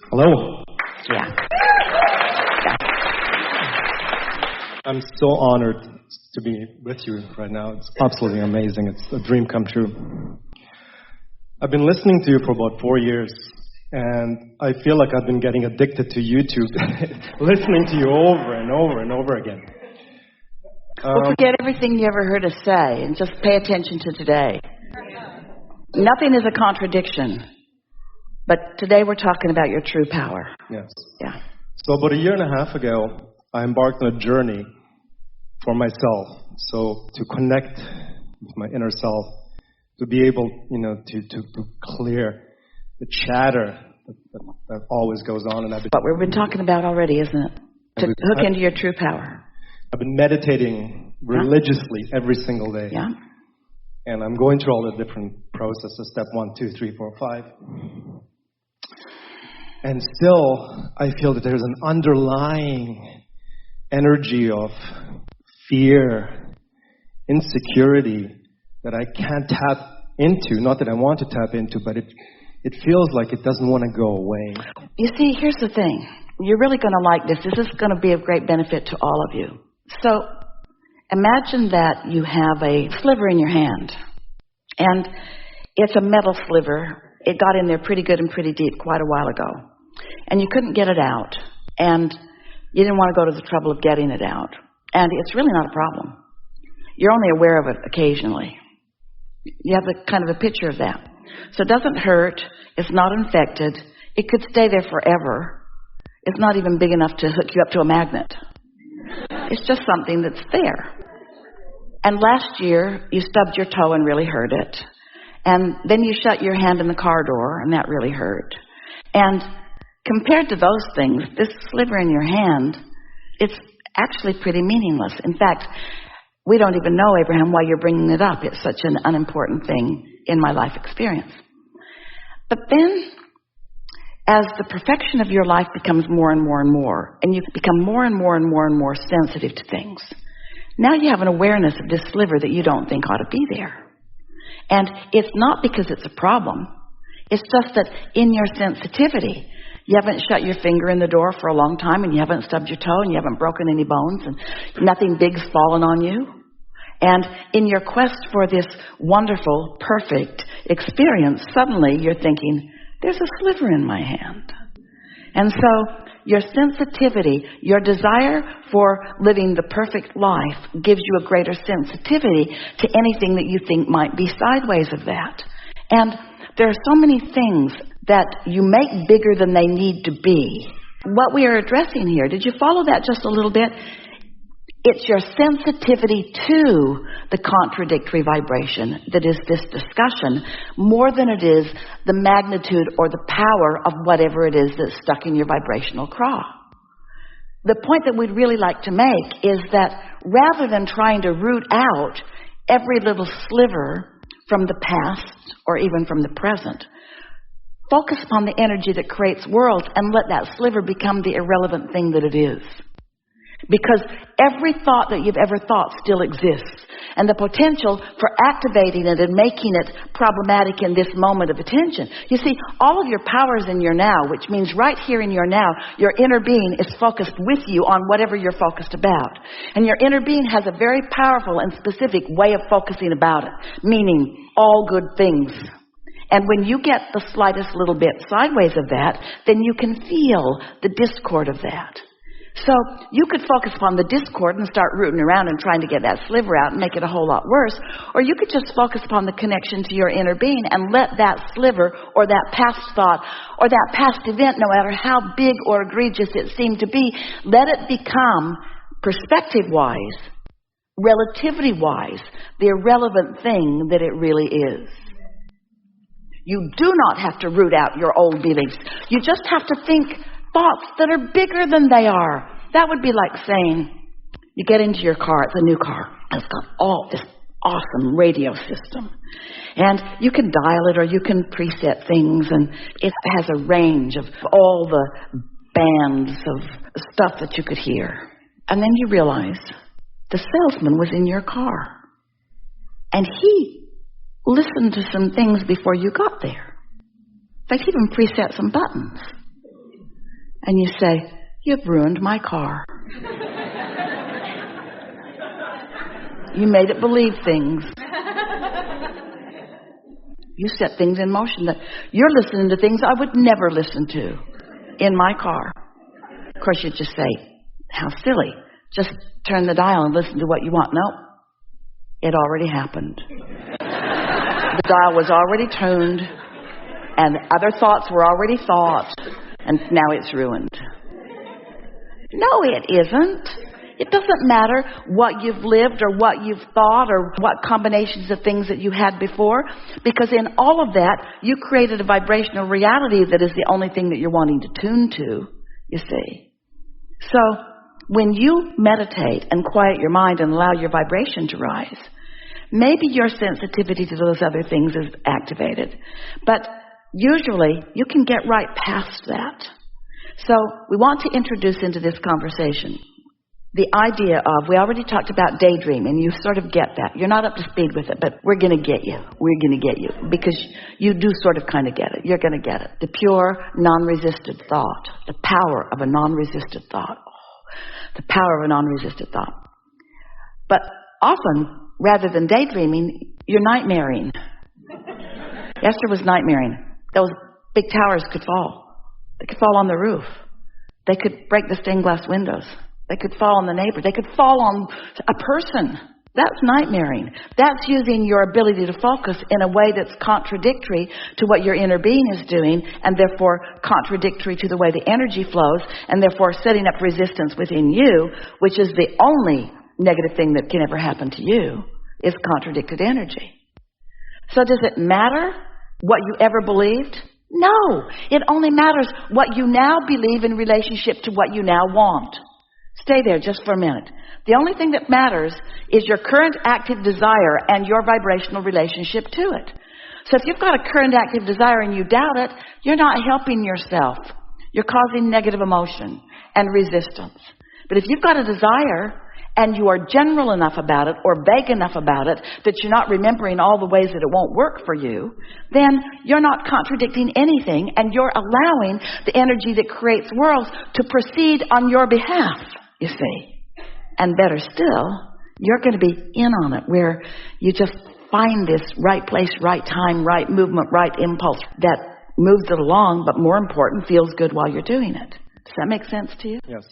Hello. Yeah. I'm so honored to be with you right now. It's absolutely amazing. It's a dream come true. I've been listening to you for about 4 years, and I feel like I've been getting addicted to YouTube, listening to you over and over and over again. Well, forget everything you ever heard us say and just pay attention to today. Nothing is a contradiction, but today we're talking about your true power. Yes. Yeah. So about 1.5 years ago, I embarked on a journey for myself. So to connect with my inner self, to be able, to clear the chatter that always goes on. And what we've been talking about already, isn't it? To hook into your true power. I've been meditating religiously every single day. Yeah. And I'm going through all the different processes, step 1, 2, 3, 4, 5. And still, I feel that there's an underlying energy of fear, insecurity that I can't tap into. Not that I want to tap into, but it feels like it doesn't want to go away. You see, here's the thing. You're really going to like this. This is going to be of great benefit to all of you. So imagine that you have a sliver in your hand, and it's a metal sliver. It got in there pretty good and pretty deep quite a while ago, and you couldn't get it out, and you didn't want to go to the trouble of getting it out, and it's really not a problem. You're only aware of it occasionally. You have the kind of a picture of that. So it doesn't hurt. It's not infected. It could stay there forever. It's not even big enough to hook you up to a magnet. It's just something that's there. And last year, you stubbed your toe and really hurt it. And then you shut your hand in the car door, and that really hurt. And compared to those things, this sliver in your hand, it's actually pretty meaningless. In fact, we don't even know, Abraham, why you're bringing it up. It's such an unimportant thing in my life experience. But then, as the perfection of your life becomes more and more and more, and you become more and more and more and more sensitive to things, now you have an awareness of this sliver that you don't think ought to be there. And it's not because it's a problem. It's just that in your sensitivity, you haven't shut your finger in the door for a long time, and you haven't stubbed your toe, and you haven't broken any bones, and nothing big's fallen on you. And in your quest for this wonderful, perfect experience, suddenly you're thinking, there's a sliver in my hand. And so your sensitivity, your desire for living the perfect life gives you a greater sensitivity to anything that you think might be sideways of that. And there are so many things that you make bigger than they need to be. What we are addressing here, did you follow that just a little bit? It's your sensitivity to the contradictory vibration that is this discussion, more than it is the magnitude or the power of whatever it is that's stuck in your vibrational craw. The point that we'd really like to make is that rather than trying to root out every little sliver from the past or even from the present, focus upon the energy that creates worlds and let that sliver become the irrelevant thing that it is. Because every thought that you've ever thought still exists. And the potential for activating it and making it problematic in this moment of attention. You see, all of your power is in your now, which means right here in your now, your inner being is focused with you on whatever you're focused about. And your inner being has a very powerful and specific way of focusing about it, meaning all good things. And when you get the slightest little bit sideways of that, then you can feel the discord of that. So you could focus upon the discord and start rooting around and trying to get that sliver out and make it a whole lot worse. Or you could just focus upon the connection to your inner being and let that sliver or that past thought or that past event, no matter how big or egregious it seemed to be, let it become, perspective-wise, relativity-wise, the irrelevant thing that it really is. You do not have to root out your old beliefs. You just have to think thoughts that are bigger than they are. That would be like saying, you get into your car, it's a new car, and it's got all this awesome radio system. And you can dial it or you can preset things, and it has a range of all the bands of stuff that you could hear. And then you realize the salesman was in your car. And he listened to some things before you got there. In fact, he even preset some buttons. And you say, you've ruined my car. You made it believe things. You set things in motion that you're listening to things I would never listen to in my car. Of course, you'd just say, how silly. Just turn the dial and listen to what you want. Nope. It already happened. The dial was already tuned, and other thoughts were already thought, and now it's ruined. No, it isn't. It doesn't matter what you've lived or what you've thought or what combinations of things that you had before, because in all of that, you created a vibrational reality that is the only thing that you're wanting to tune to, you see. So when you meditate and quiet your mind and allow your vibration to rise, maybe your sensitivity to those other things is activated. But usually, you can get right past that. So we want to introduce into this conversation the idea of, we already talked about daydreaming. You sort of get that. You're not up to speed with it, but we're going to get you. We're going to get you because you do sort of kind of get it. You're going to get it. The pure, non-resisted thought. The power of a non-resisted thought. The power of a non-resisted thought. But often, rather than daydreaming, you're nightmaring. Esther was nightmaring. Those big towers could fall. They could fall on the roof. They could break the stained glass windows. They could fall on the neighbor. They could fall on a person. That's nightmaring. That's using your ability to focus in a way that's contradictory to what your inner being is doing, and therefore contradictory to the way the energy flows, and therefore setting up resistance within you, which is the only negative thing that can ever happen to you, is contradicted energy. So does it matter what you ever believed? No. It only matters what you now believe in relationship to what you now want. Stay there just for a minute. The only thing that matters is your current active desire and your vibrational relationship to it. So if you've got a current active desire and you doubt it, you're not helping yourself. You're causing negative emotion and resistance. But if you've got a desire and you are general enough about it or vague enough about it that you're not remembering all the ways that it won't work for you, then you're not contradicting anything, and you're allowing the energy that creates worlds to proceed on your behalf, you see. And better still, you're going to be in on it, where you just find this right place, right time, right movement, right impulse that moves it along, but more important, feels good while you're doing it. Does that make sense to you? Yes.